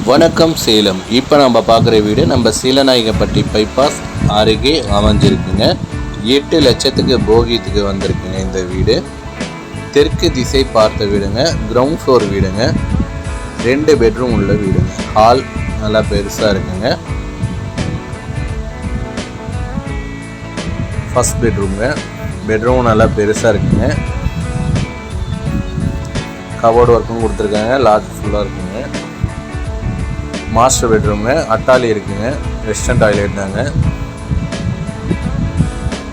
வணக்கம் சேலம். இப்போ நம்ம பார்க்குற வீடு நம்ம சீலநாயகப்பட்டி பைபாஸ் அருகே அமைஞ்சிருக்குங்க. 8 லட்சத்துக்கு போகியத்துக்கு வந்திருக்குங்க இந்த வீடு. தெற்கு திசை பார்த்த வீடுங்க. கிரவுண்ட் ஃப்ளோர் வீடுங்க. 2 பெட்ரூம் உள்ள வீடுங்க. ஹால் நல்லா பெருசாக இருக்குங்க. ஃபர்ஸ்ட் பெட்ரூம்ங்க. பெட்ரூம் நல்லா பெருசாக இருக்குங்க. கபோர்டு ஒர்க்கும் கொடுத்துருக்காங்க. லாட்ஜ் ஃபுல்லாக இருக்குங்க. மாஸ்டர் பெட்ரூம்ங்க. அட்டாலி இருக்குங்க. வெஸ்டர்ன் டாய்லெட் தாங்க.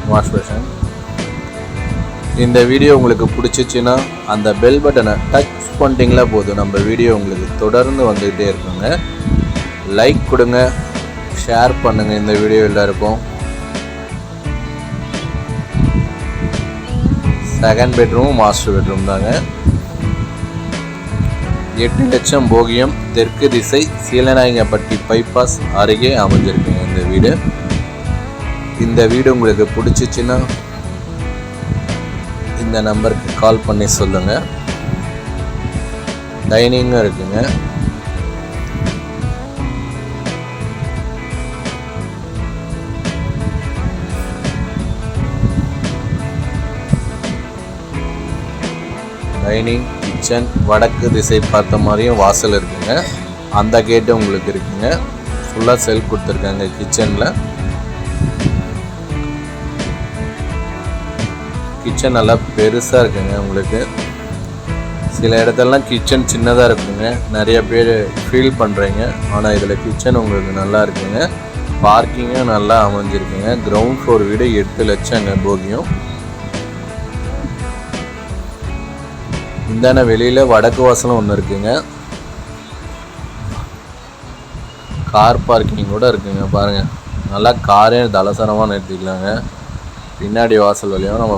Wash basin. இந்த வீடியோ உங்களுக்கு பிடிச்சிச்சின்னா அந்த பெல் பட்டனை டச் பண்ணிட்டீங்களா போதும், நம்ம வீடியோ உங்களுக்கு தொடர்ந்து வந்துக்கிட்டே இருக்குங்க. லைக் கொடுங்க, ஷேர் பண்ணுங்கள் இந்த வீடியோ எல்லாருக்கும். செகண்ட் பெட்ரூம் மாஸ்டர் பெட்ரூம் தாங்க. 8 லட்சம் போகியம். தெற்கு திசை சீலநாயகப்பட்டி பைபாஸ் அருகே அமைஞ்சிருக்குங்க இந்த வீடு. இந்த வீடு உங்களுக்கு பிடிச்சிச்சின்னா இந்த நம்பருக்கு கால் பண்ணி சொல்லுங்கள். டைனிங்கும் இருக்குங்க. டைனிங், கிச்சன், வடக்கு திசை பார்த்த மாதிரியும் வாசல் இருக்குங்க. அந்த கேட்டு உங்களுக்கு இருக்குங்க. ஃபுல்லாக செல்ஃப் கொடுத்துருக்காங்க கிச்சனில். கிச்சன் நல்லா பெருசாக இருக்குங்க உங்களுக்கு. சில இடத்துலலாம் கிச்சன் சின்னதாக இருக்குங்க, நிறைய பேர் ஃபீல் பண்ணுறீங்க. ஆனால் இதில் கிச்சன் உங்களுக்கு நல்லா இருக்குங்க. பார்க்கிங்கும் நல்லா அமைஞ்சிருக்குங்க. கிரவுண்ட் ஃப்ளோர் வீடு 8 லட்சங்க போகியம். இந்தான வெளியில் வடக்கு வாசலும் ஒன்று இருக்குங்க. கார் பார்க்கிங் கூட இருக்குங்க. பாருங்கள், நல்லா காரே தலசரமாக நிறுத்திக்கலாங்க. பின்னாடி வாசல் வழியாக நம்ம